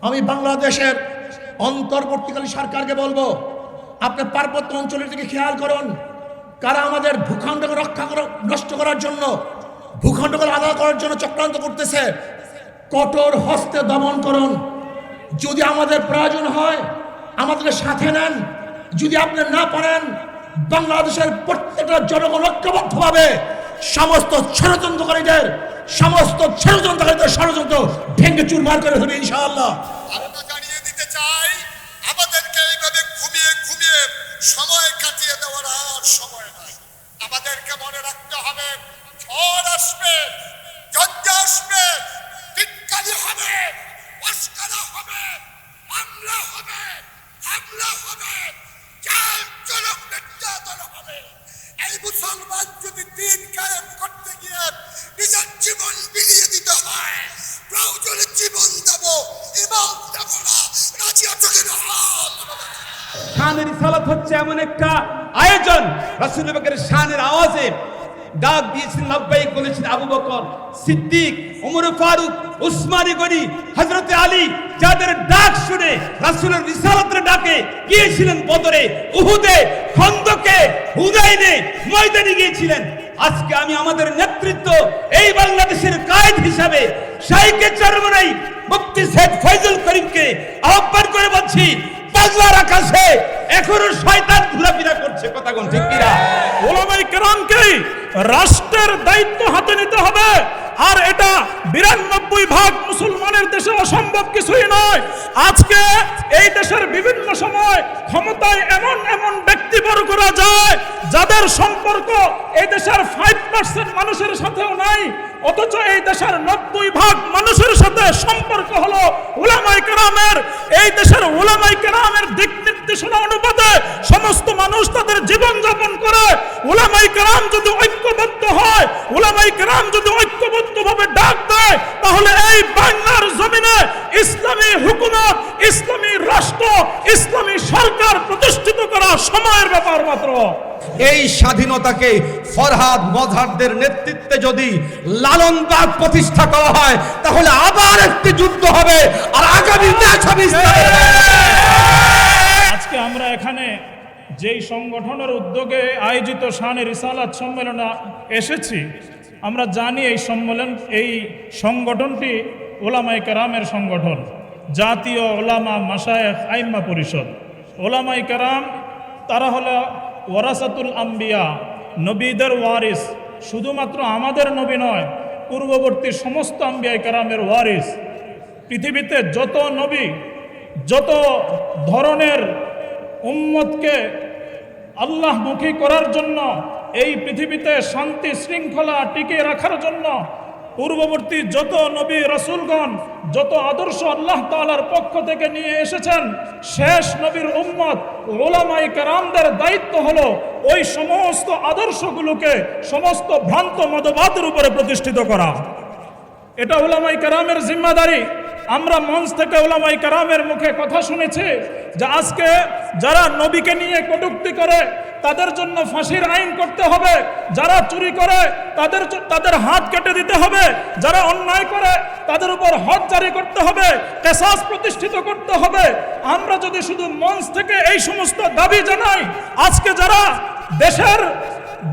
আমি বাংলাদেশের অন্তর্বর্তীকালীন সরকারকে বলবো, আপনি পার্বত্য অঞ্চলের দিকে খেয়াল করুন। কারা আমাদের ভূখণ্ডকে নষ্ট করার জন্য, ভূখণ্ডকে আলাদা করার জন্য চক্রান্ত করতেছে, কঠোর হস্তে দমন করুন। যদি আমাদের প্রয়োজন হয় আমাদেরকে সাথে নেন, যদি আপনি না পারেন বাংলাদেশের প্রত্যেকটা জনগণ ঐক্যবদ্ধভাবে সমস্ত ষড়যন্ত্রকারীদের ষড়যন্ত্র ভেঙে চুরমার করে ফেলবে ইনশাআল্লাহ। আমরা জানিয়ে দিতে চাই, আমাদেরকে এইভাবে ঘুমিয়ে ঘুমিয়ে সময় কাটিয়ে দেওয়ার আর সময় নাই। আমাদেরকে মনে রাখতে হবে, ঝড় আসবে, ঝঞ্ঝা আসবে, টিটকারি হবে, মস্করা হবে, হামলা হবে, জনক নির্যাতন হবে। এই মুসলমান যদি দিন কায়েম করতে গিয়ে নিজের জীবন বিলিয়ে দিতে হয়, প্রয়োজনে জীবন দেব, ইমাম দেব না, রাজি আছো কিনা? শানের রিসালাত হচ্ছে এমন একটা আয়োজন, রাসূল পাকের শানের আওয়াজে ডাক দিয়েছিলেন, লাব্বাইক বলেছেন আবু বকর সিদ্দিক, ওমর ফারুক, উসমান গনি, হযরত আলী, যাদের ডাক শুনে রাসূলের রিসালাতের ডাকে গিয়েছিলেন বদরে, উহুদে, খন্দকে, হুনাইনে, ময়দানে গিয়েছিলেন। আজকে আমি আমাদের নেতৃত্ব এই বাংলাদেশের কায়েদ হিসাবে শাইখে চরমনাই মুফতি সৈয়দ ফয়জুল করিমকে আহ্বান করে বলছি, বাংলার আকাশে এখনো শয়তান ঘোরাফেরা করছে, কথা কোন ঠিক কিনা? ওলামায়ে কেরামকে রাষ্ট্রের দায়িত্ব হাতে নিতে হবে, আর এটা 92% মুসলমানের দেশে অসম্ভব কিছুই নয়। আজকে এই দেশের বিভিন্ন সময় ক্ষমতায় এমন এমন ব্যক্তিবর্গরা যায় যাদের সম্পর্ক এই দেশের 5% মানুষের সাথেও নাই, অথচ এই দেশের 90% মানুষের সাথে সম্পর্ক হলো উলামায়ে কেরামের। এই দেশের উলামায়ে কেরামের দিক নির্দেশনা অনুপাতে সমস্ত মানুষ তাদের জীবন যাপন করে। উলামায়ে কেরাম যদি ঐক্যবদ্ধ হয়, উলামায়ে কেরাম যদি ঐক্যবদ্ধভাবে ডাক দেয়, তাহলে এই বাংলার জমিনে ইসলামী হুকুমত, ইসলামী রাষ্ট্র, ইসলামী সরকার প্রতিষ্ঠিত করা সময়ের ব্যাপার মাত্র। এই স্বাধীনতাকে ফরহাদ মজহারদের নেতৃত্বে যদি লালনবাগ প্রতিষ্ঠা করা হয়, তাহলে আবার একটি যুদ্ধ হবে, আর আগামী আজকে আমরা এখানে যেই সংগঠনের উদ্যোগে আয়োজিত শানে রিসালাত সম্মেলনে এসেছি, আমরা জানি এই সংগঠনটি ওলামায়ে কেরামের সংগঠন, জাতীয় ওলামা মাশায়েখ আইম্মা পরিষদ। ওলামায়ে কেরাম তারা হলো ওয়ারাসাতুল আম্বিয়া, নবীদের ওয়ারিস। শুধুমাত্র আমাদের নবী নয়, পূর্ববর্তী সমস্ত আম্বিয়া কেরামের ওয়ারিস। পৃথিবীতে যত নবী, যত ধরনের উম্মতকে আল্লাহমুখী করার জন্য, এই পৃথিবীতে শান্তি শৃঙ্খলা টিকিয়ে রাখার জন্য পূর্ববর্তী যত নবী রাসূলগণ যত আদর্শ আল্লাহ তাআলার পক্ষ থেকে নিয়ে এসেছেন, শেষ নবীর উম্মত উলামায়ে কেরামদের দায়িত্ব হলো ওই সমস্ত আদর্শগুলোকে সমস্ত ভ্রান্ত মতবাদের উপরে প্রতিষ্ঠিত করা। এটা উলামায়ে কেরামের জিম্মাদারি। আমরা মঞ্চ থেকে উলামায়ে কেরামের মুখে কথা শুনেছি যে আজকে যারা নবীকে নিয়ে কটূক্তি করে তাদের জন্য ফাঁসির আইন করতে হবে, যারা চুরি করে তাদের হাত কেটে দিতে হবে, যারা অন্যায় করে তাদের উপর হদ জারি করতে হবে, কিসাস প্রতিষ্ঠিত করতে হবে। আমরা যদি শুধু মঞ্চ থেকে এই সমস্ত দাবি জানাই, আজকে যারা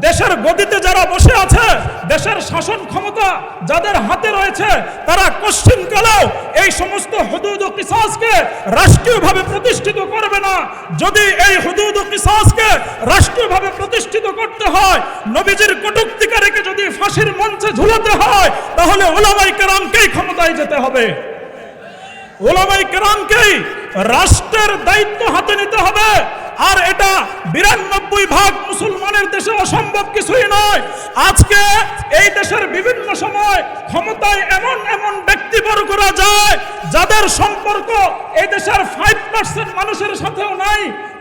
দেশের গদিতে যারা বসে আছে, দেশের শাসন ক্ষমতা যাদের হাতে রয়েছে, তারা কোশ্চিনকালেও এই সমস্ত হুদুদ ও কিসাসকে রাষ্ট্রীয়ভাবে প্রতিষ্ঠিত করবে না। যদি এই হুদুদ ও কিসাসকে রাষ্ট্রীয়ভাবে প্রতিষ্ঠিত করতে হয়, নবীজির কটূক্তিকারীকে যদি ফাঁসির মঞ্চে ঝুলাতে হয়, তাহলে উলামায়ে কেরামকেই ক্ষমতায় যেতে হবে। উলামায়ে কেরামকেই রাষ্ট্রের দায়িত্ব হাতে নিতে হবে, আর এটা 92% মুসলমানের দেশে অসম্ভব কিছুই নয়। আজকে এই দেশের বিভিন্ন সময় ক্ষমতায় এমন এমন ব্যক্তিবর্গরা যায় যাদের সম্পর্ক এই দেশের 5% মানুষের সাথেও নাই,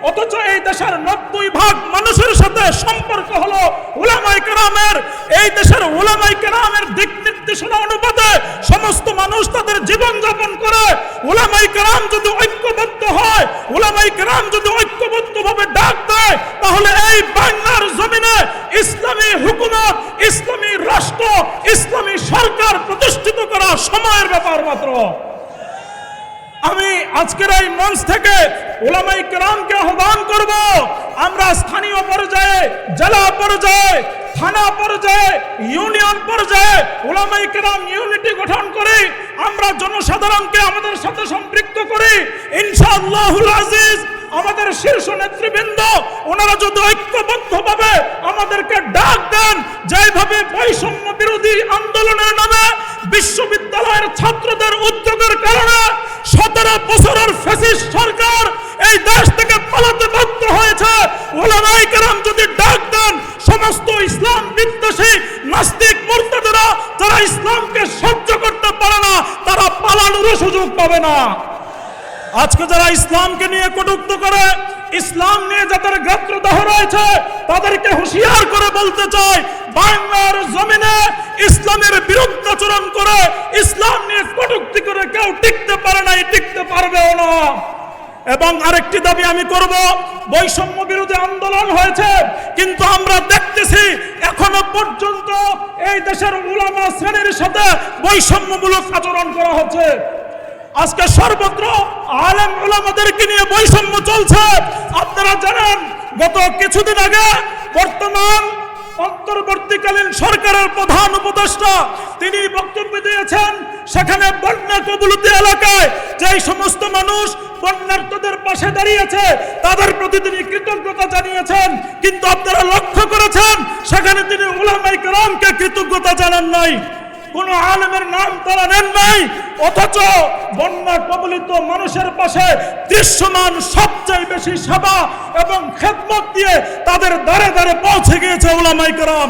অথচ এই দেশের 90% মানুষের সাথে সম্পর্ক হলো উলামায়ে কেরামের। এই দেশের উলামায়ে কেরামের দিক নির্দেশনা অনুপাতে সমস্ত মানুষ তাদের জীবন যাপন করে। উলামায়ে কেরাম যদি ঐক্যবদ্ধ হয়, উলামায়ে কেরাম যদি ঐক্যবদ্ধভাবে ডাক দেয়, তাহলে এই বাংলার জমিনে ইসলামী হুকুমত, ইসলামী রাষ্ট্র, ইসলামী সরকার প্রতিষ্ঠিত করা সময়ের ব্যাপার মাত্র। আমি আজকের এই মঞ্চ থেকে উলামায়ে কেরামকে আহ্বান করব, আমরা স্থানীয় পর্যায়ে, জেলা পর্যায়ে, থানা পর্যায়ে, ইউনিয়ন পর্যায়ে উলামায়ে কেরাম ইউনিটি গঠন করি, আমরা জনসাধারণকে আমাদের সাথে সম্পৃক্ত করি। ইনশাআল্লাহুল আজিজ আমাদের শীর্ষ নেতৃবৃন্দ ওনারা যদি ঐক্যবদ্ধভাবে আমাদেরকে ডাক দেন, যেভাবে বৈষম্য বিরোধী আন্দোলনের নামে বিশ্ববিদ্যালয়ের ছাত্রদের উদ্যোগের কারণে 17 বছরের ফ্যাসিস্ট সরকার এই দেশ থেকে পালাতে বাধ্য হয়েছে, উলামায়ে কেরাম যদি ডাক দেন, সমস্ত ইসলাম বিদ্বেষী নাস্তিক মুরতাদরা যারা ইসলামকে সহ্য করতে পারে না, তারা পালানোর সুযোগ পাবে না। আজকে যারা ইসলামকে নিয়ে কটূক্তি করে, ইসলাম নিয়ে যাদের গাত্রদাহ রয়েছে, তাদেরকে হুঁশিয়ার করে বলতে চাই, বাংলার জমিনে ইসলামের বিরুদ্ধাচরণ করে, ইসলাম নিয়ে কটূক্তি করে কেউ টিকতে পারে নাই, টিকতে পারবেও না। এবং আরেকটি দাবি আমি করব, বৈষম্য বিরোধী আন্দোলন হয়েছে, কিন্তু আমরা দেখতেছি এখনো পর্যন্ত এই দেশের উলামা শ্রেণীর সাথে বৈষম্যমূলক আচরণ করা হচ্ছে। আজকে সর্বত্র আলেম উলামাদেরকে নিয়ে বৈষম্য চলছে। আপনারা জানেন, গত কিছুদিন আগে বর্তমান অন্তর্বর্তীকালীন সরকারের প্রধান উপদেষ্টা তিনি বক্তব্য দিয়েছেন, সেখানে বন্যা কবলিত এলাকায় যেই সমস্ত মানুষ বন্যার্তদের পাশে দাঁড়িয়েছে তাদের প্রতি তিনি কৃতজ্ঞতা জানিয়েছেন, কিন্তু আপনারা লক্ষ্য করেছেন সেখানে তিনি উলামায়ে কেরামকে কৃতজ্ঞতা জানান নাই, কোন আলেমের নাম তারা নেন নাই। অথচ বন্যা কবলিত মানুষের পাশে দৃশ্যমান সবচেয়ে বেশি সেবা এবং খেদমত দিয়ে তাদের দ্বারে দ্বারে পৌঁছে গিয়েছে উলামায়ে কেরাম।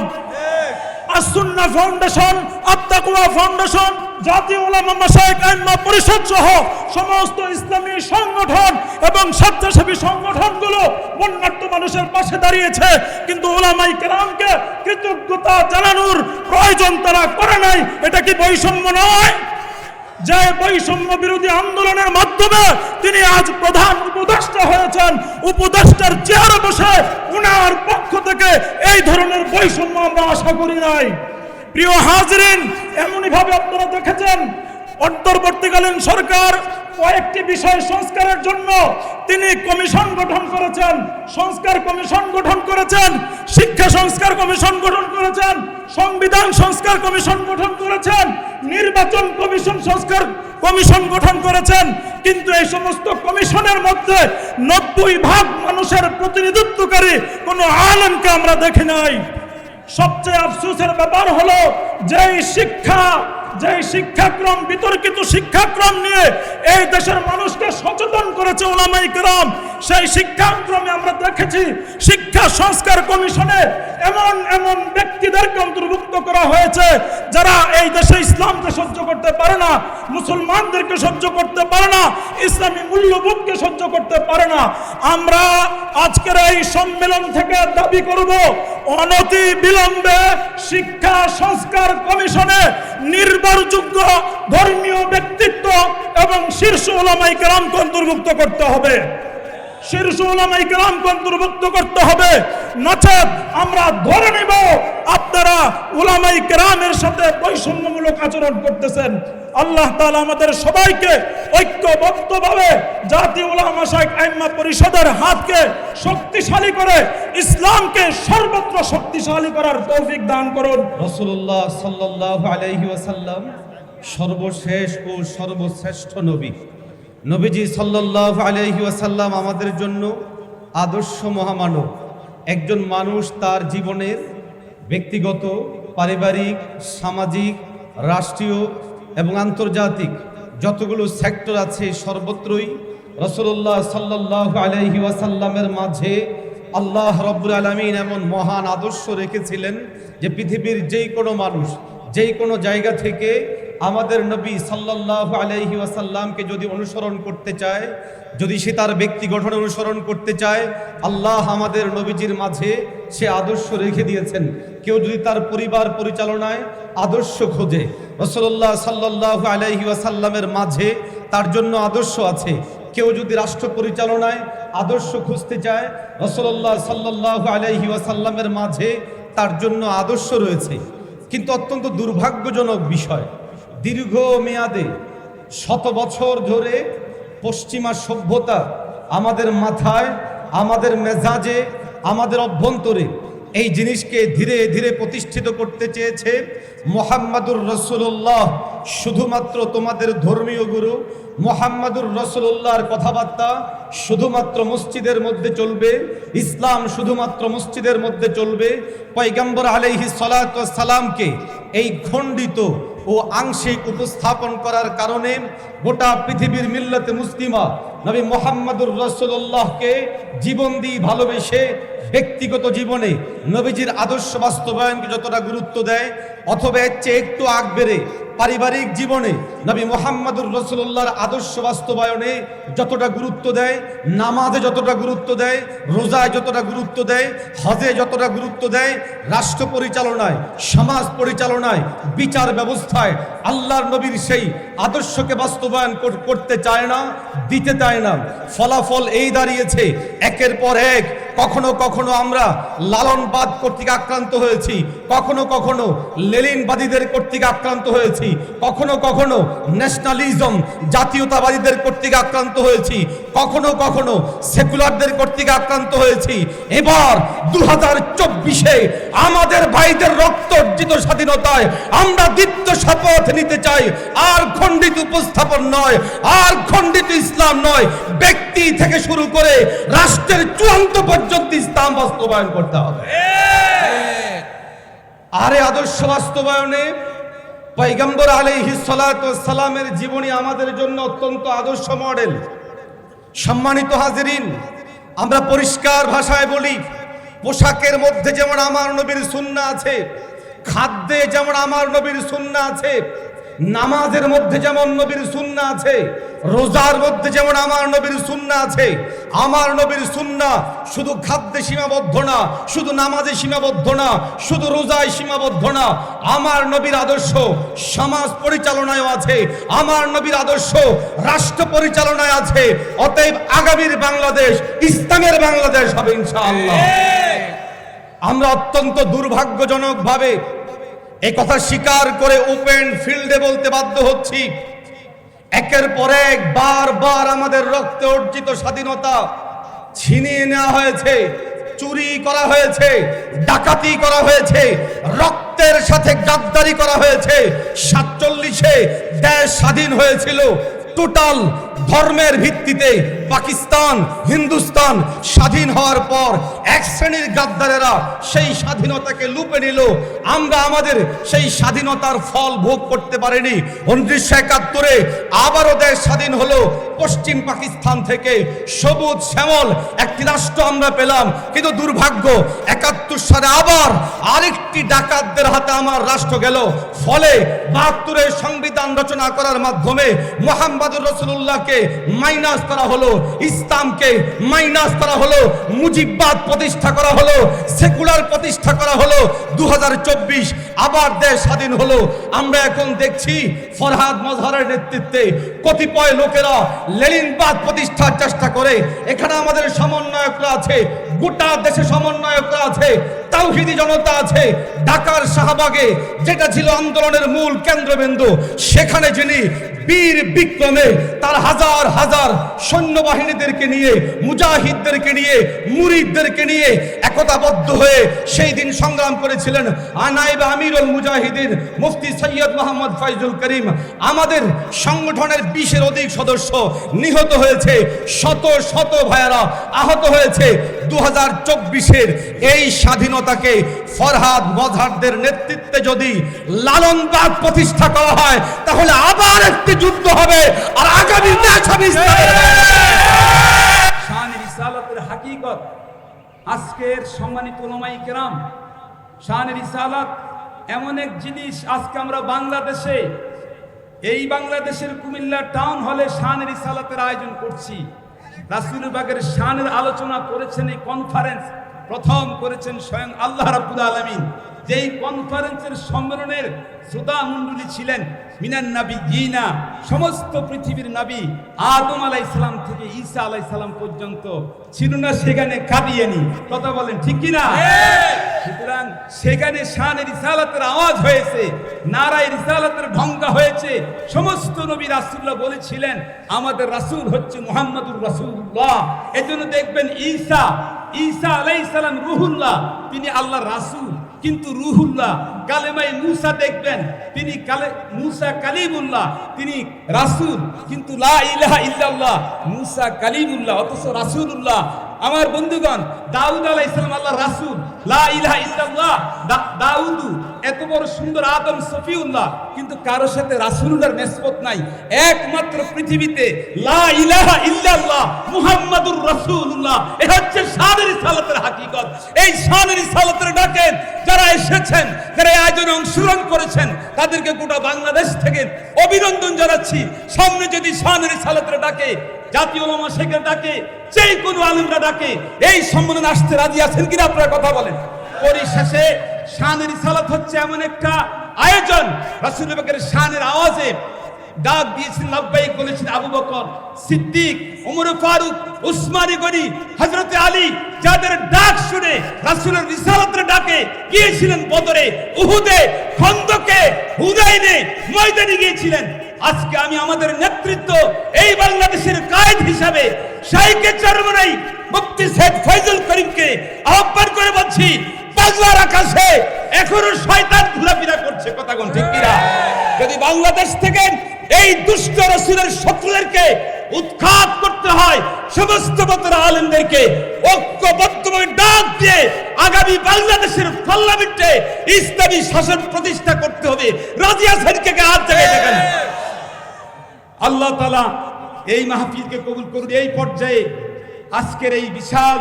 আস-সুন্নাহ ফাউন্ডেশন, আত-তাকওয়া ফাউন্ডেশন, জাতীয় উলামা মাশায়েখ আইম্মা পরিষদ সহ সমস্ত ইসলামী সংগঠন এবং স্বেচ্ছাসেবী সংগঠনগুলো বন্যার্ত মানুষের পাশে দাঁড়িয়েছে, কিন্তু উলামায়ে কেরামকে কৃতজ্ঞতা জানানোর প্রয়োজন তারা করে নাই। এটা কি বৈষম্য নয়? যে বৈষম্য বিরোধী আন্দোলনের মাধ্যমে তিনি আজ প্রধান উপদেষ্টা হয়েছেন, উপদেষ্টার চেয়ারে বসে উনার পক্ষ থেকে এই ধরনের বৈষম্য আমরা আশা করি নাই। প্রিয় হাজিরিন, এমনই ভাবে আপনারা দেখেছেন অন্তর্বর্তীকালীন সরকার কয়েকটি বিষয় সংস্কারের জন্য তিনি কমিশন গঠন করেছেন, সংস্কার কমিশন গঠন করেছেন, শিক্ষা সংস্কার কমিশন গঠন করেছেন, সংবিধান সংস্কার কমিশন গঠন করেছেন, নির্বাচন কমিশন সংস্কার কমিশন গঠন করেছেন, কিন্তু এই সমস্ত কমিশনের মধ্যে 90% মানুষের প্রতিনিধিত্বকারী কোনো আলেমকে আমরা দেখি নাই। সবচেয়ে আফসোসের ব্যাপার হলো যেই শিক্ষাক্রম বিতর্কিত শিক্ষাক্রম নিয়ে এই দেশের মানুষকে সচেতন করেছে উলামায়ে কেরাম, সেই শিক্ষাক্রমে আমরা দেখেছি শিক্ষা সংস্কার কমিশনে এমন এমন ব্যক্তিদেরকে অন্তর্ভুক্ত করা হয়েছে যারা এই দেশে ইসলামকে সহ্য করতে পারে না, মুসলমানদেরকে সহ্য করতে পারে না, ইসলামী মূল্যবোধকে সহ্য করতে পারে না। আমরা আজকের এই সম্মেলন থেকে দাবি করব, অনতি বিলম্বে শিক্ষা সংস্কার কমিশনে নির্ভরযোগ্য ধর্মীয় ব্যক্তিত্ব এবং শীর্ষ উলামায়ে কেরামকে অন্তর্ভুক্ত করতে হবে, শীর্ষ উলামায়ে কেরামকে অন্তর্ভুক্ত করতে হবে। নচেত আমরা ধরে নিব আপনারা উলামায়ে কেরামের সাথে বৈষম্যমূলক আচরণ করতেছেন। আল্লাহ তাআলা আমাদের সবাইকে ঐক্যবদ্ধভাবে জাতীয় উলামা মাশায়েখ আইম্মা পরিষদের হাতকে শক্তিশালী করে ইসলামকে সর্বত্র শক্তিশালী করার তৌফিক দান করুন। রাসূলুল্লাহ সাল্লাল্লাহু আলাইহি ওয়াসাল্লাম সর্বশেষ ও সর্বশ্রেষ্ঠ নবী। নবীজি সাল্লাল্লাহু আলাইহি ওয়াসাল্লাম আমাদের জন্য আদর্শ মহামানব। একজন মানুষ তার জীবনের ব্যক্তিগত, পারিবারিক, সামাজিক, রাষ্ট্রীয় এবং আন্তর্জাতিক যতগুলো সেক্টর আছে সর্বত্রই রাসূলুল্লাহ সাল্লাল্লাহু আলাইহি ওয়াসাল্লামের মাঝে আল্লাহ রাব্বুল আলামিন এমন মহান আদর্শ রেখেছিলেন যে পৃথিবীর যেই কোনো মানুষ যেই কোনো জায়গা থেকে আমাদের নবী সাল্লাল্লাহু আলাইহি ওয়াসাল্লামকে যদি অনুসরণ করতে চায়, যদি সে তার ব্যক্তি গঠনে অনুসরণ করতে চায়, আল্লাহ আমাদের নবীজির মাঝে সে আদর্শ রেখে দিয়েছেন। কেউ যদি তার পরিবার পরিচালনায় আদর্শ খোঁজে, রাসূলুল্লাহ সাল্লাল্লাহু আলাইহি ওয়াসাল্লামের মাঝে তার জন্য আদর্শ আছে। কেউ যদি রাষ্ট্র পরিচালনায় আদর্শ খুঁজতে চায়, রাসূলুল্লাহ সাল্লাল্লাহু আলাইহি ওয়াসাল্লামের মাঝে তার জন্য আদর্শ রয়েছে। কিন্তু অত্যন্ত দুর্ভাগ্যজনক বিষয়, দীর্ঘ মেয়াদে 100 বছর ধরে পশ্চিমা সভ্যতা আমাদের মাথায়, আমাদের মেজাজে, আমাদের অভ্যন্তরে এই জিনিসকে ধীরে ধীরে প্রতিষ্ঠিত করতে চেয়েছে। মুহাম্মাদুর রাসূলুল্লাহ শুধুমাত্র তোমাদের ধর্মীয় গুরু, মুহাম্মাদুর রাসূলুল্লাহর কথাবার্তা শুধুমাত্র মসজিদের মধ্যে চলবে, ইসলাম শুধুমাত্র মসজিদের মধ্যে চলবে। পয়গম্বর আলাইহিস সালাতু ওয়াস সালামকে এই খণ্ডিত ও আংশিক উপস্থাপন করার কারণে গোটা পৃথিবীর মিল্লাতে মুসলিমা নবী মুহাম্মাদুর রাসূলুল্লাহকে জীবন দিয়ে ভালোবেসে ব্যক্তিগত জীবনে নবীজির আদর্শ বাস্তবায়নকে যতটা গুরুত্ব দেয়, অথবা এর চেয়ে একটু আগ বেড়ে পারিবারিক জীবনে নবী মুহাম্মাদুর রাসূলুল্লাহর আদর্শ বাস্তবায়নে যতটা গুরুত্ব দেয়, নামাজে যতটা গুরুত্ব দেয়, রোজায় যতটা গুরুত্ব দেয়, হজে যতটা গুরুত্ব দেয়, রাষ্ট্র পরিচালনায়, সমাজ পরিচালনায়, বিচার ব্যবস্থায় আল্লাহর নবীর সেই আদর্শকে বাস্তবায়ন করতে চায় না, দিতে চায় না। ফলাফল এই দাঁড়িয়েছে, একের পর এক কখনো কখনো আমরা লালনবাদ কর্তৃক আক্রান্ত হয়েছি, কখনো কখনো লেনিনবাদীদের কর্তৃক আক্রান্ত হয়েছি, কখনো কখনো ন্যাশনালিজম জাতীয়তাবাদীদের কর্তৃক আক্রান্ত হয়েছি, কখনো কখনো সেকুলারদের কর্তৃক আক্রান্ত হয়েছি। এবার 2024-এ আমাদের ভাইদের রক্ত অর্জিত স্বাধীনতায় আমরা দ্বিতীয় শপথ নিতে চাই। আর খণ্ডিত উপস্থাপন নয়, আর খণ্ডিত ইসলাম নয়, ব্যক্তি থেকে শুরু করে রাষ্ট্রের চূড়ান্ত পর্যন্ত ইসলাম বাস্তবায়ন করতে হবে। আরে আদর্শ বাস্তবায়নে পয়গম্বর আলাইহিস সালাতু ওয়াস সালামের জীবনী আমাদের জন্য অত্যন্ত আদর্শ মডেল। সম্মানিত হাজিরিন, আমরা পরিষ্কার ভাষায় বলি, পোশাকের মধ্যে যেমন আমার নবীর সুন্নাহ আছে, খাদ্যে যেমন আমার নবীর সুন্নাহ আছে, নামাজের মধ্যে যেমন নবীর সুন্নাহ আছে, রোজার মধ্যে যেমন আমার নবীর সুন্নাহ আছে। আমার নবীর সুন্নাহ শুধু খাদ্যে সীমাবদ্ধ না, শুধু নামাজে সীমাবদ্ধ না, শুধু রোজায় সীমাবদ্ধ না। আমার নবীর আদর্শ সমাজ পরিচালনায় আছে, আমার নবীর আদর্শ রাষ্ট্র পরিচালনায় আছে। অতএব আগামীর বাংলাদেশ ইসলামের বাংলাদেশ হবে ইনশাআল্লাহ। আমরা অত্যন্ত দুর্ভাগ্যজনকভাবে এই কথা স্বীকার করে ওপেন ফিল্ডে বলতে বাধ্য হচ্ছি, একের পর এক বারবার আমাদের রক্তে অর্জিত স্বাধীনতা ছিনিয়ে নেওয়া হয়েছে, চুরি করা হয়েছে, ডাকাতি করা হয়েছে, রক্তের সাথে গাদ্দারি করা হয়েছে। 47-এ দেশ স্বাধীন হয়েছিল টোটাল ধর্মের ভিত্তিতে। পাকিস্তান, হিন্দুস্তান স্বাধীন হওয়ার পর এক শ্রেণীর গাদ্দারেরা সেই স্বাধীনতাকে লুপে নিল। আমরা আমাদের সেই স্বাধীনতার ফল ভোগ করতে পারিনি। 1971-এ আবারও দেশ স্বাধীন হলো। পশ্চিম পাকিস্তান থেকে সবুজ শ্যামল একটি রাষ্ট্র আমরা পেলাম, কিন্তু দুর্ভাগ্য 71 সালে আবার আরেকটি ডাকাতদের হাতে আমার রাষ্ট্র গেল। ফলে 72-এর সংবিধান রচনা করার মাধ্যমে মুহাম্মাদুর রাসূলুল্লাহকে মাইনাস করা হলো, ইসলামকে মাইনাস করা হলো, মুজিববাদ প্রতিষ্ঠা করা হলো, সেকুলার প্রতিষ্ঠা করা হলো। 2024 আবার দেশ স্বাধীন হলো। আমরা এখন দেখছি ফরহাদ মজহারের নেতৃত্বে কতিপয় লোকেরা লেনিনবাদ প্রতিষ্ঠার চেষ্টা করে। এখানে আমাদের সমন্বয়করা আছে, গোটা দেশে সমন্বয়করা আছে, তাওহীদি জনতা আছে। ঢাকার শাহবাগে যেটা ছিল আন্দোলনের মূল কেন্দ্রবিন্দু, সেখানে যিনি বীর বিক্রমে তার হাজার হাজার সৈন্যবাহিনীদেরকে নিয়ে, মুজাহিদদেরকে নিয়ে, মুরিদদেরকে নিয়ে একতাবদ্ধ হয়ে সেই দিন সংগ্রাম করেছিলেন নায়েবে আমিরুল মুজাহিদিন মুফতি সৈয়দ মোহাম্মদ ফয়জুল করিম। আমাদের সংগঠনের 20-এর অধিক সদস্য নিহত হয়েছে, শত শত ভাইয়েরা আহত হয়েছে। 2024-এর এই স্বাধীনতাকে ফরহাদ মজহারদের নেতৃত্বে যদি লালনবাদ প্রতিষ্ঠা করা হয়, তাহলে আবার একটি যুদ্ধ হবে, আর আগামী দেশ হবে ইসলামের। শান রিসালাতের হাকিকত আজকের সম্মানিত উলামায়ে কেরাম, শান রিসালাত এমন এক জিনিস, আজকে আমরা বাংলাদেশে, এই বাংলাদেশের কুমিল্লা টাউন হলে শান রিসালাতের আয়োজন করছি। রাসূলুল্লাহের শানের আলোচনা করেছেন, এই কনফারেন্স প্রথম করেছেন স্বয়ং আল্লাহ রাব্বুল আলামিন। যেই কনফারেন্সের সম্মেলনের শ্রোতা মণ্ডলী ছিলেন মিনান নাবিয়িনা, সমস্ত পৃথিবীর নবী আদম আলাইহিস সালাম থেকে ঈসা আলাইহিস সালাম পর্যন্ত ছিল না সেখানে কাদিয়ানি? কথা বলেন ঠিক কি না? সুতরাং সেখানে শানে রিসালাতের আওয়াজ হয়েছে, নারায়ে রিসালাতের ঢঙ্কা হয়েছে। সমস্ত নবী রাসূলুল্লাহ বলেছিলেন আমাদের রাসূল হচ্ছে মুহাম্মদুর রাসূলুল্লাহ। এজন্য দেখবেন ঈসা আলাইহিস সালাম রূহুল্লাহ, তিনি আল্লাহর রাসূল কিন্তু রূহুল্লাহ। কালেমায়ে মূসা দেখবেন তিনি মূসা কালিমুল্লাহ, তিনি রাসূল কিন্তু লা ইলাহা ইল্লাল্লাহ, মূসা কালিমুল্লাহ অথচ রাসূলুল্লাহ। আমার বন্ধুগণ, দাউদ আলাইহিস সালাম আল্লাহর রাসূল, লা ইলাহা ইল্লাল্লাহ। দাউদ এত বড় সুন্দর আদম সফিউল্লাহ, কিন্তু কারো সাথে রাসূলুল্লাহর নিসবত নাই। একমাত্র পৃথিবীতে লা ইলাহা ইল্লাল্লাহ মুহাম্মাদুর রাসূলুল্লাহ, এ হচ্ছে শানে রিসালাতের হাকিকত। এই শানে রিসালাতের ডাকে যারা এসেছেন, যারা এই আয়োজনে অংশগ্রহণ করেছেন, তাদেরকে গোটা বাংলাদেশ থেকে অভিনন্দন জানাচ্ছি। সামনে যদি শানে রিসালাতের ডাকে, জাতীয় উলামা শেখের ডাকে, যে কোনো আলেমরা ডাকে, এই সম্মেলনে আসতে রাজি আছেন কিনা আপনারা কথা বলেন। পরিশেষে শানে রিসালাত হচ্ছে এমন একটা আয়োজন, রাসূল পাকের শানের আওয়াজে ডাক দিয়েছেন, লাব্বাইক বলেছেন আবু বকর সিদ্দিক, ওমর ফারুক, উসমানী গনি, হযরতে আলী, যাদের ডাক শুনে রাসূলের রিসালাতের ডাকে গিয়েছিলেন বদরে, উহুদে, খন্দকে, হুনাইনে, ময়দানে গিয়েছিলেন। আজকে আমি আমাদের নেতৃত্ব এই বাংলাদেশের কায়েদ হিসাবে শাইখে চরমনাই মুফতি সৈয়দ ফয়জুল করিমকে আহ্বান করে বলছি, বাংলার আকাশে এখনো শয়তান ঘোরাফেরা করছে, কথা কোন ঠিক কিনা? যদি বাংলাদেশ থেকে এই দুষ্ট রাসূলের শত্রুদেরকে উৎখাত করতে হয়, সমস্ত বড় আলেমদেরকে ঐক্যবদ্ধভাবে ডাক দিয়ে আগামী বাংলাদেশের পার্লামেন্টে ইসলামী শাসন প্রতিষ্ঠা করতে হবে। রাজি আছেন কে? হাত জায়গায় দেখেন। আল্লাহ তাআলা এই মাহফিলকে কবুল করুন। এই পর্যায়ে আজকের এই বিশাল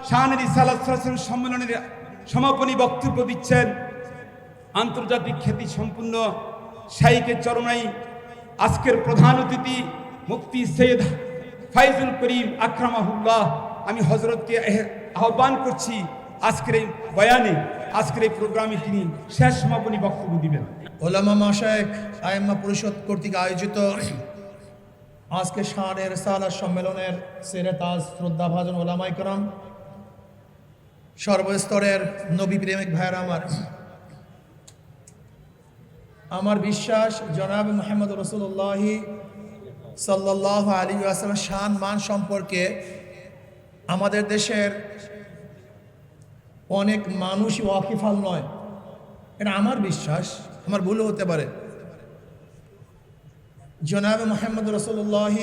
শানে রিসালাত সম্মেলনের সমাপনী বক্তব্য দিচ্ছেন আন্তর্জাতিক খ্যাতি সম্পন্ন শাইখে চরমনাই, আজকের প্রধান অতিথি মুফতি সৈয়দ ফয়জুল করিম আকরামাহুল্লাহ। আমি হযরতকে আহ্বান করছি আজকের এই বয়ানে, আজকের এই প্রোগ্রামে তিনি শেষ সমাপনী বক্তব্য দিবেন। ওলামা মাশায়েখ আইম্মা পরিষদ কর্তৃক আয়োজিত আজকে শানে রিসালাত সম্মেলনের সেরে তাজ শ্রদ্ধাভাজন ওলামায়ে কেরাম, সর্বস্তরের নবী প্রেমিক ভাইয়েরা, আমার বিশ্বাস জনাব মুহাম্মদ রাসূলুল্লাহ সাল্লাল্লাহু আলাইহি ওয়াসাল্লামের শান মান সম্পর্কে আমাদের দেশের অনেক মানুষই ওয়াকিফাল নয়। এটা আমার বিশ্বাস, আমার ভুলও হতে পারে। জনাব মুহাম্মদ রাসূলুল্লাহ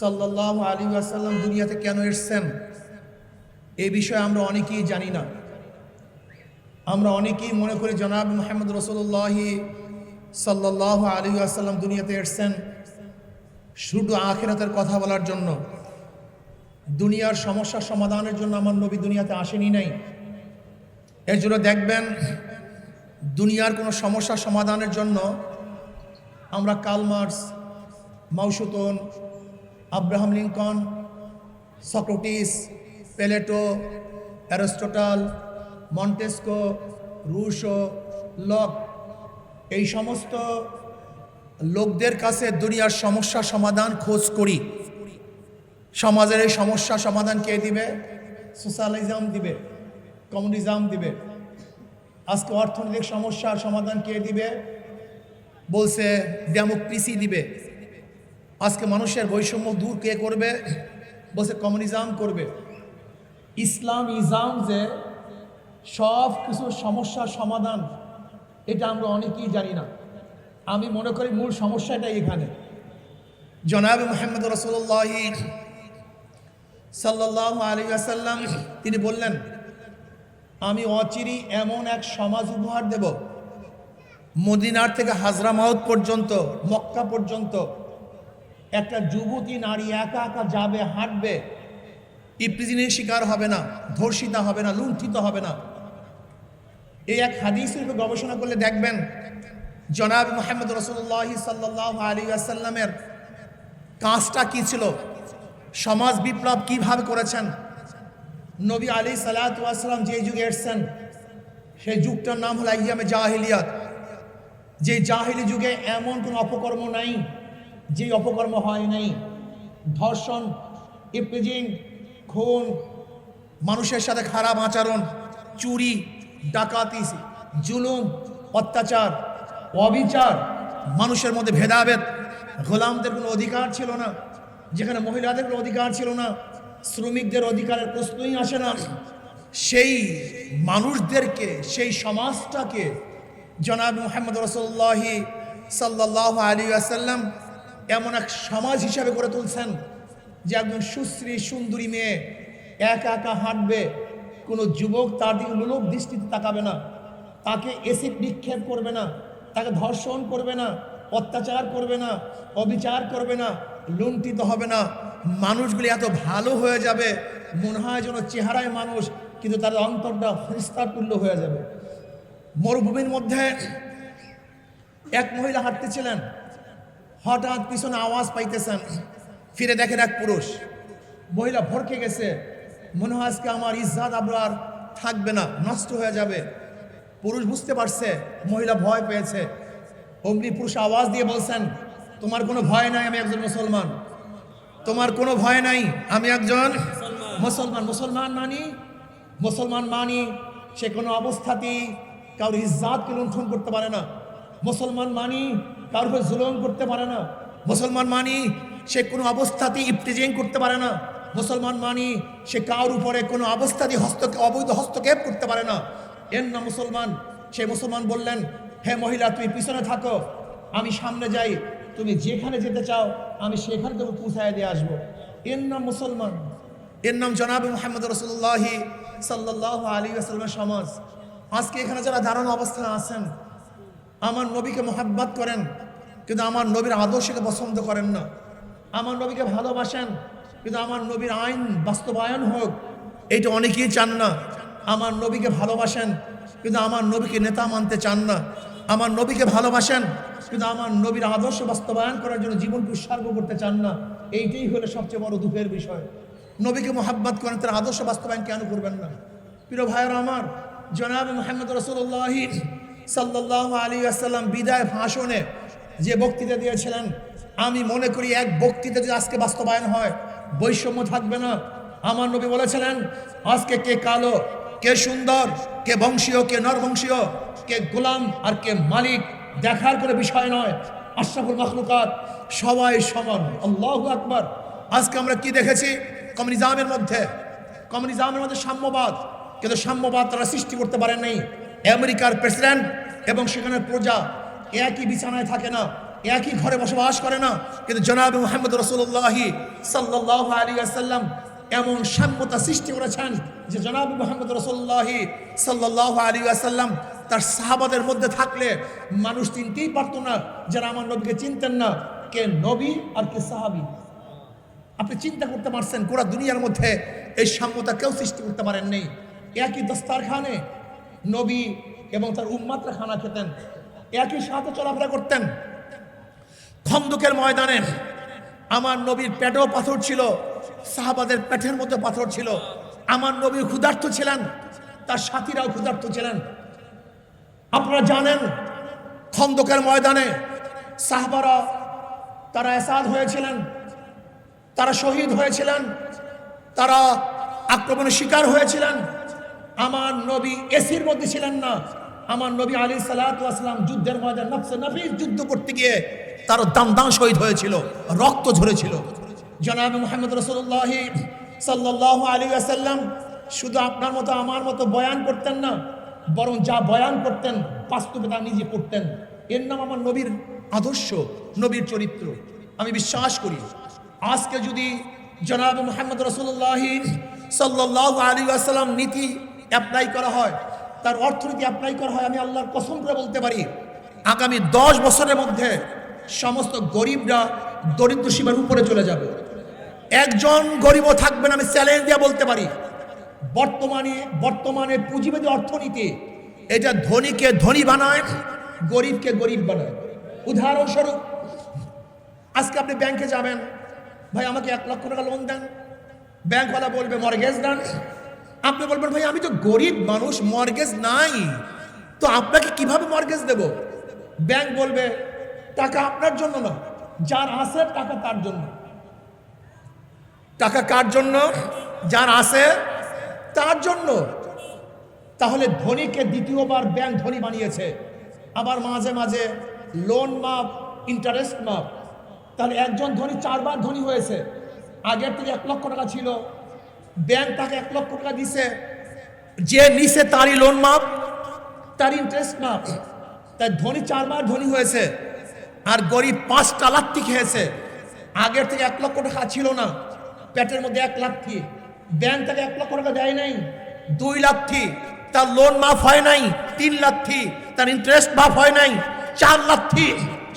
সাল্লাল্লাহু আলাইহি ওয়াসাল্লাম দুনিয়াতে কেন এসেছেন এই বিষয়ে আমরা অনেকেই জানি না। আমরা অনেকেই মনে করি জনাব মুহাম্মদ রাসূলুল্লাহ সাল্লাল্লাহু আলাইহি ওয়াসাল্লাম দুনিয়াতে এসেছেন শুধু আখিরাতের কথা বলার জন্য, দুনিয়ার সমস্যার সমাধানের জন্য আমার নবী দুনিয়াতে আসেনি নাই। এর জন্য দেখবেন দুনিয়ার কোনো সমস্যার সমাধানের জন্য আমরা Karl Marx, Mao Tse-tung, Abraham Lincoln, Socrates, Plato, Aristotle, Montesquieu, Rousseau, Locke, এই সমস্ত লোকদের কাছে দুনিয়ার সমস্যা সমাধান খোঁজ করি। সমাজের এই সমস্যা সমাধান কে দিবে? সোশ্যালিজম দিবে, কমিউনিজম দিবে। আজকে অর্থনৈতিক সমস্যার সমাধান কে দিবে? বলছে ডেমোক্রেসি দিবে। আজকে মানুষের বৈষম্য দূর কে করবে? বলছে কমিউনিজম করবে। ইসলামিজম যে সব কিছু সমস্যার সমাধান, এটা আমরা অনেকেই জানি না। আমি মনে করি মূল সমস্যাটা এখানে। জনাব মুহাম্মদ রাসূলুল্লাহ সাল্লাল্লাহু আলাইহি ওয়াসাল্লাম তিনি বললেন, আমি অচিরেই এমন এক সমাজ উপহার দেব, মদিনার থেকে হাজরামাউত পর্যন্ত, মক্কা পর্যন্ত একটা যুবতী নারী একা একা যাবে, হাঁটবে, ইপরিজিনের শিকার হবে না, ধর্ষিতা হবে না, লুণ্ঠিত হবে না। এই এক হাদিসের উপর গবেষণা করলে দেখবেন জনাব মুহাম্মদ রাসূলুল্লাহ সাল্লাল্লাহু আলাইহি ওয়াসাল্লামের কাজটা কি ছিল, সমাজ বিপ্লব কিভাবে করেছেন। নবী আলাইহিস সালাতু ওয়াস সালাম যে যুগে এসেছেন সেই যুগটার নাম হলো আইয়ামে জাহিলিয়াত। যে জাহিলি যুগে এমন কোনো অপকর্ম নাই যে অপকর্ম হয় নাই। ধর্ষণ, ইপটিজিং, খুন, মানুষের সাথে খারাপ আচরণ, চুরি, ডাকাতি, জুলুম, অত্যাচার, অবিচার, মানুষের মধ্যে ভেদাভেদ, গোলামদের কোনো অধিকার ছিল না, যেখানে মহিলাদের কোনো অধিকার ছিল না, শ্রমিকদের অধিকারের প্রশ্নই আসে না। সেই মানুষদেরকে, সেই সমাজটাকে জনাব মুহাম্মদ রাসূলুল্লাহ সাল্লাল্লাহু আলাইহি ওয়াসাল্লাম এমন এক সমাজ হিসাবে গড়ে তুলছেন যে একজন সুশ্রী সুন্দরী মেয়ে একা একা হাঁটবে, কোনো যুবক তার দিকে লোলক দৃষ্টিতে তাকাবে না, তাকে এসিড নিক্ষেপ করবে না, তাকে ধর্ষণ করবে না, অত্যাচার করবে না, অবিচার করবে না, লুণ্ঠিত হবে না। মানুষগুলি এত ভালো হয়ে যাবে, মনে হয় যেন চেহারায় মানুষ, কিন্তু তার অন্তরটা ফেরেশতার তুল্য হয়ে যাবে। মরুভূমির মধ্যে এক মহিলা হাঁটতেছিলেন, হঠাৎ পিছনে আওয়াজ পাইতেছেন, ফিরে দেখেন এক পুরুষ। মহিলা ভরকে গেছে, মনে হয় আজকে আমার ইজ্জত আবরার থাকবে না, নষ্ট হয়ে যাবে। পুরুষ বুঝতে পারছে মহিলা ভয় পেয়েছে, অমনি পুরুষ আওয়াজ দিয়ে বলছেন, তোমার কোনো ভয় নাই, আমি একজন মুসলমান। তোমার কোনো ভয় নাই, আমি একজন মুসলমান। মুসলমান মানি সে কোনো অবস্থাতেই কারোর ইজ্জাতকে লুণ্ঠন করতে পারে না। মুসলমান মানি কারোর উপর জুলুম করতে পারে না। মুসলমান মানি সে কোনো অবস্থাতেই ইফতিজিং করতে পারে না। মুসলমান মানি সে কারোর উপরে কোনো অবস্থাতেই অবৈধ হস্তক্ষেপ করতে পারে না। এর নাম মুসলমান। সেই মুসলমান বললেন, হে মহিলা, তুমি পিছনে থাকো, আমি সামনে যাই, তুমি যেখানে যেতে চাও আমি সেখানে তুমি পৌঁছায় দিয়ে আসবো। এর নাম মুসলমান। এর নাম জনাবে মুহাম্মদ রাসূলুল্লাহ সাল্লাল্লাহু আলাইহি ওয়াসাল্লামের সমাজ। আজকে এখানে যারা দারুণ অবস্থায় আছেন, আমার নবীকে মোহাব্বত করেন কিন্তু আমার নবীর আদর্শকে পছন্দ করেন না, আমার নবীকে ভালোবাসেন কিন্তু আমার নবীর আইন বাস্তবায়ন হোক এইটা অনেকেই চান না। আমার নবীকে ভালোবাসেন কিন্তু আমার নবীকে নেতা মানতে চান না। আমার নবীকে ভালোবাসেন কিন্তু আমার নবীর আদর্শ বাস্তবায়ন করার জন্য জীবনকে উৎসর্গ করতে চান না। এইটাই হলো সবচেয়ে বড় দুঃখের বিষয়। নবীকে মোহাব্বত করেন, তার আদর্শ বাস্তবায়ন কেন করবেন না? প্রিয় ভাইয়েরা আমার, জনাব মুহাম্মদ রাসূলুল্লাহ সাল্লাল্লাহু আলাইহি ওয়াসাল্লাম বিদায় ভাষণে যে বক্তৃতা দিয়েছিলেন, আমি মনে করি এক বক্তৃতা যদি আজকে বাস্তবায়ন হয়, বৈষম্য থাকবে না। আমার নবী বলেছিলেন, আজকে কে কালো, কে সুন্দর, কে বংশীয়, কে নরবংশীয়, কে গোলাম আর কে মালিক দেখার কোনো বিষয় নয়। আশরাফুল মাখলুকাত সবাই সমান। আল্লাহু আকবার। আজকে আমরা কি দেখেছি? কমিউনিজমের মধ্যে সাম্যবাদ, কিন্তু সাম্যবাদ তারা সৃষ্টি করতে পারেন নাই। আমেরিকার প্রেসিডেন্ট এবং সেখানে প্রজা একই বিছানায় থাকে না, একই ঘরে বসবাস করে না, কিন্তু জনাব মুহাম্মদ রাসূলুল্লাহ সাল্লাল্লাহু আলাইহি ওয়াসাল্লাম এমন সাম্যতা সৃষ্টি করেছেন যে জনাব মুহাম্মদ রাসূলুল্লাহ সাল্লাল্লাহু আলাইহি ওয়াসাল্লাম তার সাহাবাদের মধ্যে থাকলে মানুষ চিনতেই পারতো না যারা আমার নবীকে চিনতেন না, কে নবী আর কে সাহাবী। আপনি চিন্তা করতে পারছেন গোটা দুনিয়ার মধ্যে এই সাম্যতা কেউ সৃষ্টি করতে পারেন নেই। একই দস্তারখানে নবী এবং তার উম্মাতরা খানা খেতেন, একই সাথে চলাফেরা করতেন। খন্দকের ময়দানে আমার নবীর পেটেও পাথর ছিল, সাহাবাদের পেটের মধ্যে পাথর ছিল। আমার নবী ক্ষুধার্ত ছিলেন, তার সাথীরাও ক্ষুধার্ত ছিলেন। আপনারা জানেন খন্দকের ময়দানে সাহাবারা তারা এসাদ হয়েছিলেন, তারা শহীদ হয়েছিলেন, তারা আক্রমণের শিকার হয়েছিলেন। আমার নবী এসির মধ্যে ছিলেন না। আমার নবী আলাইহিস সালাতু ওয়াস সালাম যুদ্ধের ময়দানে নফসে নফিস যুদ্ধ করতে গিয়ে তার দাম শহীদ হয়েছিল, রক্ত ঝরেছিল। জনাব মুহাম্মদ রাসূলুল্লাহ সাল্লাল্লাহু আলাইহি ওয়াসাল্লাম শুধু আপনার মতো আমার মতো বয়ান করতেন না, বরং যা বয়ান করতেন বাস্তবে তা নিজে করতেন। এর নাম আমার নবীর আদর্শ, নবীর চরিত্র। আমি বিশ্বাস করি আজকে যদি জনাব মুহাম্মদ রাসূলুল্লাহ সাল্লাল্লাহু আলাইহি ওয়াসাল্লাম নীতি অ্যাপ্লাই করা হয়, তার অর্থনীতি অ্যাপ্লাই করা হয়, আমি আল্লাহর কসম করে বলতে পারি আগামী 10 বছরের মধ্যে সমস্ত গরিবরা দরিদ্র সীমার উপরে চলে যাবে। একজন গরিবও থাকবে না, আমি চ্যালেঞ্জ দিয়ে বলতে পারি। বর্তমানে পুঁজিবাদী অর্থনীতি এটা ধনীকে ধনী বানায়, গরিবকে গরিব বানায়। উদাহরণস্বরূপ আজকে আপনি ব্যাংকে যাবেন, ভাই আমাকে 1 লক্ষ টাকা লোন দেন, ব্যাংকওয়ালা বলবে মর্গেজ দেন। আপনি বলবেন ভাই আমি তো গরিব মানুষ, মর্গেজ নাই, তো আপনাকে কিভাবে মর্গেজ দেব? ব্যাংক বলবে টাকা আপনার জন্য না, যার আছে টাকা তার জন্য। টাকা কার জন্য? যার আছে তার জন্য। তাহলে ধনীকে দ্বিতীয়বার ব্যাংক ধনী বানিয়েছে, আবার মাঝে মাঝে লোন মাপ, ইন্টারেস্ট মাপ। তাহলে একজন ধনী 4 বার ধনী হয়েছে। আগের থেকে 1 লক্ষ টাকা ছিল, ব্যাংক তাকে 1 লক্ষ টাকা দিছে, যে নিছে তারই লোন মাপ, তার ইন্টারেস্ট মাপ। তাই ধনী 4 বার ধনী হয়েছে, আর গরিব 5টা লাথি খেয়েছে। আগের থেকে 1 লক্ষ টাকা ছিল না, পেটের মধ্যে 1 লাথি। ব্যাংক তাকে 1 লক্ষ টাকা দেয় নাই, 2 লাথি। তার লোন মাফ হয় নাই, 3 লাথি। তার ইন্টারেস্ট মাফ হয় নাই, 4 লাথি।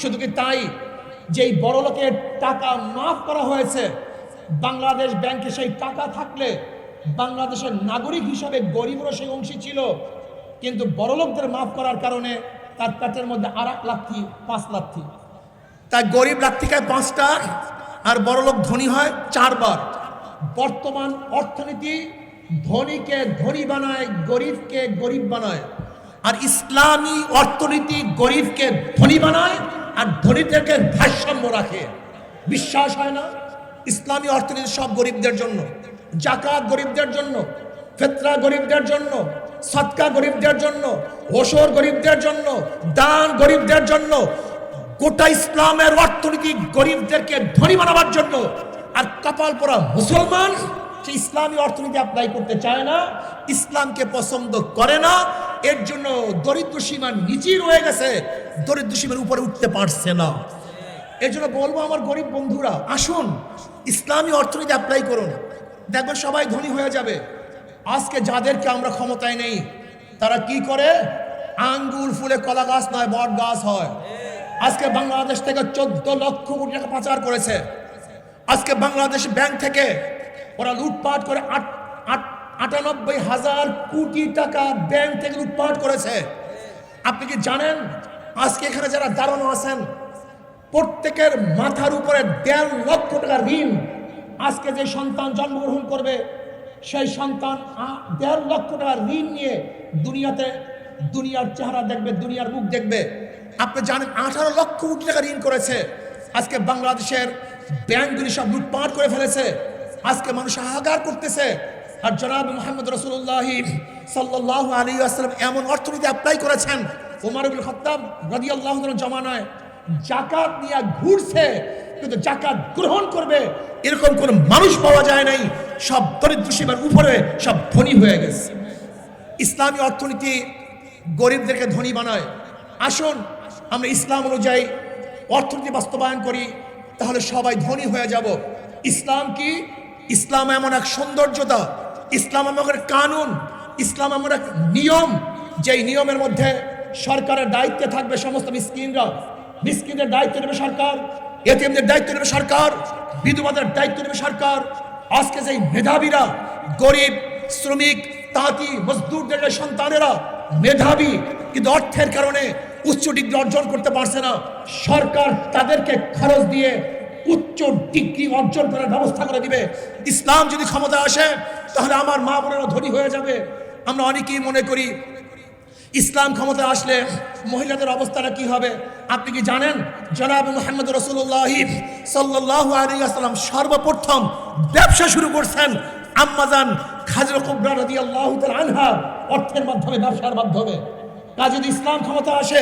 শুধু কি তাই, যেই বড় লোকের টাকা মাফ করা হয়েছে, বাংলাদেশ ব্যাংকে সেই টাকা থাকলে বাংলাদেশের নাগরিক হিসাবে গরিবরও সেই অংশী ছিল। কিন্তু বড় লোকদের মাফ করার কারণে তার পেটের মধ্যে আর 1 লাথি, 5 লাথি। তাই গরিব লাথি খায় 5টা, আর বড় লোক ধনী হয় 4 বার। বর্তমান অর্থনীতি ধনীকে ধনী বানায়, গরিবকে গরিব বানায়। আর ইসলামী অর্থনীতি গরিবকে ধনী বানায় আর ধনীদেরকে ভারসাম্য রাখে। বিশ্বাস হয় না? ইসলামী অর্থনীতি সব গরিবদের জন্য, জাকাত গরিবদের জন্য, ফিতরা গরিবদের জন্য, সদকা গরিবদের জন্য, ওশর গরিবদের জন্য, দান গরিবদের জন্য। গোটা ইসলামের অর্থনীতি গরিবদেরকে ধনী বানাবার জন্য। আর কপাল পোড়া মুসলমান সে ইসলামী অর্থনীতি অ্যাপ্লাই করতে চায় না, ইসলামকে পছন্দ করে না। এর জন্য দরিদ্র সীমার নিচেই রয়ে গেছে, দরিদ্র সীমার উপরে উঠতে পারছে না। এর জন্য বলবো আমার গরিব বন্ধুরা, আসুন ইসলামী অর্থনীতি অ্যাপ্লাই করুন, দেখবেন সবাই ধনী হয়ে যাবে। আজকে যাদেরকে আমরা ক্ষমতায় নেই, তারা কি করে? আঙ্গুল ফুলে কলা গাছ নয়, বট গাছ হয়। আজকে বাংলাদেশ থেকে 14 লক্ষ কোটি টাকা পাচার করেছে। আজকে বাংলাদেশ ব্যাংক থেকে ওরা লুটপাট করে 98,000 কোটি টাকা ব্যাংক থেকে লুটপাট করেছে। আপনি কি জানেন আজকে এখানে যারা দাঁড়ানো আছেন প্রত্যেকের মাথার উপরে 1.5 লক্ষ টাকা ঋণ। আজকে যে সন্তান জন্মগ্রহণ করবে সেই সন্তান 1.5 লক্ষ টাকা ঋণ নিয়ে দুনিয়ার চেহারা দেখবে, দুনিয়ার মুখ দেখবে। আপনি জানেন 18 লক্ষ কোটি টাকা ঋণ করেছে। আজকে বাংলাদেশের ব্যাংকগুলি সব লুটপাট করে ফেলেছে। আজকে মানুষ হাহাকার করতেছে। আর জনাব মুহাম্মদ রাসূলুল্লাহ সাল্লাল্লাহু আলাইহি ওয়াসাল্লাম এমন অর্থনীতি অ্যাপ্লাই করেছেন, ওমর ইবনে খাত্তাব রাদিয়াল্লাহু তাআলার জামানায় জাকাত নিয়ে ঘুরছে, কিন্তু জাকাত গ্রহণ করবে এরকম কোন মানুষ পাওয়া যায় নাই। সব দরিদ্র সীমার উপরে সব ধনী হয়ে গেছে। ইসলামী অর্থনীতি গরিবদেরকে ধনী বানায়। আসুন আমরা ইসলাম অনুযায়ী অর্থনীতি বাস্তবায়ন করি, তাহলে সবাই ধনী হয়ে যাব। ইসলাম কি? ইসলাম এমন এক সৌন্দর্যতা, ইসলাম এমন এক কানুন, ইসলাম এমন এক নিয়ম, যেই নিয়মের মধ্যে সরকারের দায়িত্বে থাকবে সমস্ত মিসকিনদের দায়িত্ব নেবে সরকার, এতিমদের দায়িত্ব নেবে সরকার, বিধবাদের দায়িত্ব নেবে সরকার। আজকে যেই মেধাবীরা, গরিব, শ্রমিক, তাঁতি, মজদুরদের সন্তানেরা মেধাবী কিন্তু অর্থের কারণে উচ্চ ডিগ্রি অর্জন করতে পারছে না, সরকার তাদেরকে খরচ দিয়ে উচ্চ ডিগ্রি অর্জন করার ব্যবস্থা করে দিবে। ইসলাম যদি ক্ষমতা আসে তাহলে আমার মা বোনেরা ধনী হয়ে যাবে। আমরা অনেকেই মনে করি ইসলাম ক্ষমতা আসলে মহিলাদের অবস্থাটা কি হবে। আপনি কি জানেন জনাব মুহাম্মদ রাসূলুল্লাহ সাল্লাল্লাহু আলাইহি ওয়াসাল্লাম সর্বপ্রথম ব্যবসা শুরু করছেন আম্মাজান খাদিজা কুবরা রাদিয়াল্লাহু তাআলা আনহা অর্থের মাধ্যমে, ব্যবসার মাধ্যমে। কাজে যদি ইসলাম ক্ষমতা আসে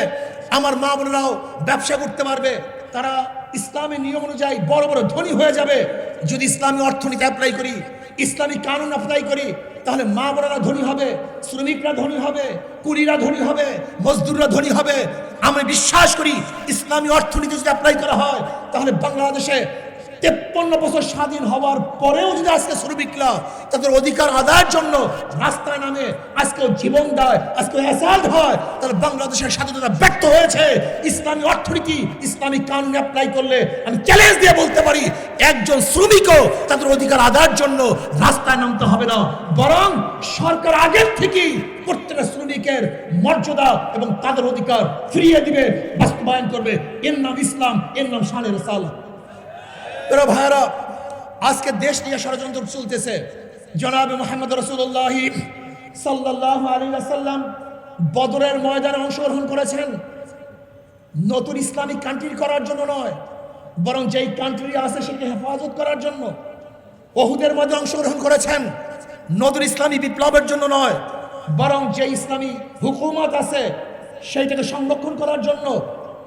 আমার মা বোনেরাও ব্যবসা করতে পারবে, তারা ইসলামের নিয়ম অনুযায়ী বড় বড় ধনী হয়ে যাবে। যদি ইসলামী অর্থনীতি অ্যাপ্লাই করি, ইসলামী কানুন অ্যাপ্লাই করি, তাহলে মা বোনেরা ধনী হবে, শ্রমিকরা ধনী হবে, কুলিরা ধনী হবে, মজদুররা ধনী হবে। আমি বিশ্বাস করি ইসলামী অর্থনীতি যদি অ্যাপ্লাই করা হয় তাহলে বাংলাদেশে 53 বছর স্বাধীন হওয়ার পরেও যদি আজকে শ্রমিকরা তাদের অধিকার আদায়ের জন্য রাস্তায় নামে, আজকেও জীবন দেয়, আজকেও অ্যাসাল্ট হয়, তাহলে বাংলাদেশের স্বাধীনতা ব্যর্থ হয়েছে। ইসলামী অর্থনীতি, ইসলামী কানুন অ্যাপ্লাই করলে আমি চ্যালেঞ্জ দিয়ে বলতে পারি একজন শ্রমিকও তাদের অধিকার আদায়ের জন্য রাস্তায় নামতে হবে না, বরং সরকার আগের থেকেই প্রত্যেকটা শ্রমিকের মর্যাদা এবং তাদের অধিকার ফিরিয়ে দিবে, বাস্তবায়ন করবে। এর নাম ইসলাম, এর নাম শানে রিসালাত। ভাইরা, আজকে দেশ নিয়ে ষড়যন্ত্র চলতেছে। জনাব মুহাম্মদ রাসূলুল্লাহ সাল্লাল্লাহু আলাইহি ওয়াসাল্লাম বদরের ময়দানে অংশগ্রহণ করেছেন। নতুন ইসলামিক কান্ট্রি করার জন্য নয়, বরং যেই কান্ট্রি আছে সেটাকে হেফাজত করার জন্য। ওহুদের মধ্যে অংশগ্রহণ করেছেন নতুন ইসলামী বিপ্লবের জন্য নয়, বরং যে ইসলামী হুকুমত আছে সেইটাকে সংরক্ষণ করার জন্য।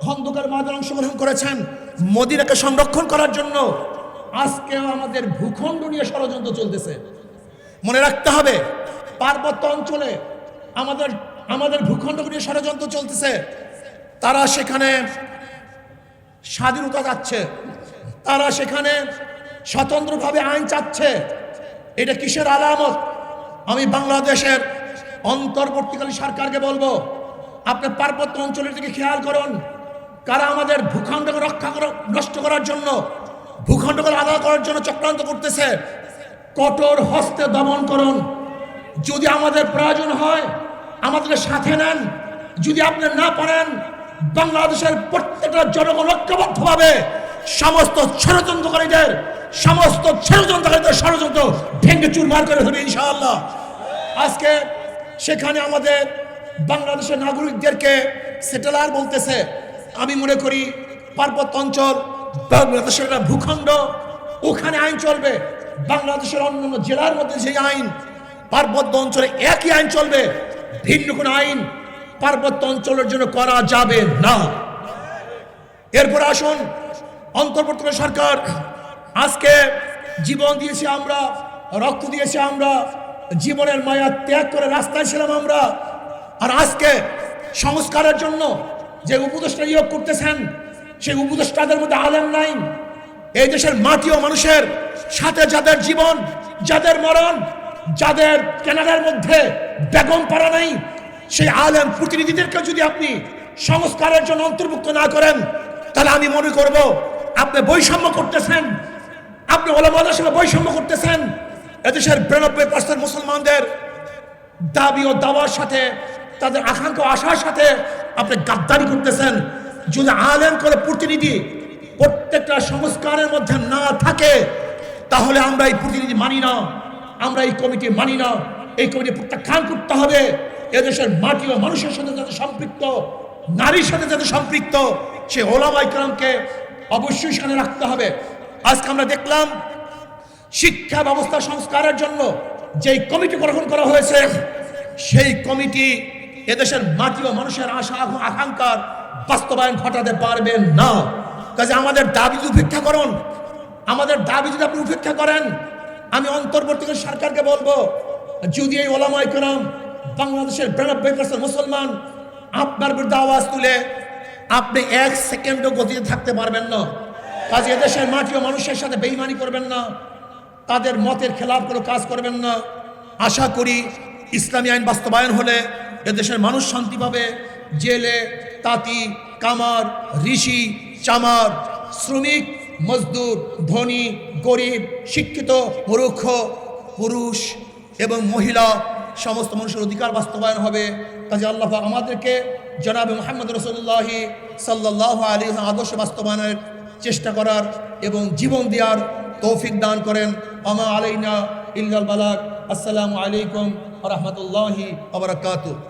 খন্দকার মাঝে অংশগ্রহণ করেছেন মদিনাকে সংরক্ষণ করার জন্য। আজকেও আমাদের ভূখণ্ড নিয়ে ষড়যন্ত্র চলতেছে। মনে রাখতে হবে, পার্বত্য অঞ্চলে আমাদের ভূখণ্ড নিয়ে ষড়যন্ত্র চলতেছে। তারা সেখানে স্বাধীনতা চাচ্ছে, তারা সেখানে স্বতন্ত্রভাবে আইন চাচ্ছে। এটা কিসের আলামত? আমি বাংলাদেশের অন্তর্বর্তীকালীন সরকারকে বলবো, আপনি পার্বত্য অঞ্চলের দিকে খেয়াল করুন। কারা আমাদের ভূখণ্ডকে নষ্ট করার জন্য, ভূখণ্ডকে আলাদা করার জন্য চক্রান্ত করতেছে। কঠোর হস্তে দমন করুন। যদি আমাদের প্রয়োজন হয় আমাদেরকে সাথে নেন। যদি আপনি না পারেন, বাংলাদেশের প্রত্যেকটা জনগণ ঐক্যবদ্ধভাবে সমস্ত ষড়যন্ত্রকারীদের ষড়যন্ত্র ভেঙে চুরমার করে ফেলবে ইনশাআল্লাহ। আজকে সেখানে আমাদের বাংলাদেশের নাগরিকদেরকে সেটেলার বলতেছে। আমি মনে করি পার্বত্য অঞ্চল বাংলাদেশের একটা ভূখণ্ড, ওখানে আইন চলবে। বাংলাদেশের অন্যান্য জেলার মধ্যে যে আইন, পার্বত্য অঞ্চলে একই আইন চলবে। ভিন্ন কোনো আইন পার্বত্য অঞ্চলের জন্য করা যাবে না। এরপর আসুন, অন্তর্বর্তীকালীন সরকার আজকে জীবন দিয়েছি আমরা, রক্ত দিয়েছি আমরা, জীবনের মায়া ত্যাগ করে রাস্তায় ছিলাম আমরা। আর আজকে সংস্কারের জন্য যে উপদেষ্টা নিয়োগ করতেছেন, সেই উপদেষ্টাদের মধ্যে আলেম নাই। এই দেশের মাটি ও মানুষের সাথে যাদের জীবন, যাদের মরণ, যাদের কেনারের মধ্যে বেগম পাড়া নেই, সেই আলেম প্রতিনিধিদেরকে যদি আপনি সংস্কারের জন্য অন্তর্ভুক্ত না করেন, তাহলে আমি মনে করব আপনি বৈষম্য করতেছেন, আপনি ওলামাদের সঙ্গে বৈষম্য করতেছেন। এদেশের 92% মুসলমানদের দাবি ও দাওয়ার সাথে, তাদের আকাঙ্ক্ষা আশার সাথে আপনি গাদ্দারি করতেছেন। যদি আলেম করে প্রতিনিধি প্রত্যেকটা সংস্কারের মধ্যে না থাকে, তাহলে আমরা এই প্রতিনিধি মানি না, আমরা এই কমিটি মানি না। এই কমিটি প্রত্যাখ্যান করতে হবে। এদেশের মাটি ও মানুষের সাথে যাতে সম্পৃক্ত, নারীর সাথে যাতে সম্পৃক্ত, সে ওলামা ইকরামকে অবশ্যই সামনে রাখতে হবে। আজকে আমরা দেখলাম শিক্ষা ব্যবস্থা সংস্কারের জন্য যেই কমিটি গঠন করা হয়েছে, সেই কমিটি এদেশের মাটি ও মানুষের আশা আকাঙ্ক্ষার বাস্তবায়ন ঘটাতে পারবেন না। কাজে আমাদের দাবি উপেক্ষা করুন। আমাদের দাবি যদি আপনি উপেক্ষা করেন, আমি অন্তর্বর্তীকালীন সরকারকে বলবো, যদি এই ওলামা ইকরাম বাংলাদেশের 92% মুসলমান আপনার বিরুদ্ধে আওয়াজ তুলে, আপনি 1 সেকেন্ডও গতিতে থাকতে পারবেন না। কাজে এদেশের মাটি ও মানুষের সাথে বেঈমানি করবেন না, তাদের মতের খেলাফ কোনো কাজ করবেন না। আশা করি ইসলামী আইন বাস্তবায়ন হলে এদেশের মানুষ শান্তি পাবে। জেলে, তাঁতি, কামার, ঋষি, চামার, শ্রমিক, মজদুর, ধনী, গরিব, শিক্ষিত, মূর্খ, পুরুষ এবং মহিলা সমস্ত মানুষের অধিকার বাস্তবায়ন হবে। কাজে আল্লাহ পাক আমাদেরকে জনাবে মুহাম্মদ রাসূলুল্লাহ সাল্লাল্লাহু আলাইহি ওয়াসাল্লাম আদর্শ বাস্তবায়নের চেষ্টা করার এবং জীবন দেওয়ার তৌফিক দান করেন। আমা আলাইনা ইল্লাল বালাগ। আসসালামু আলাইকুম ওয়া রাহমাতুল্লাহি ওয়া বারাকাতুহু।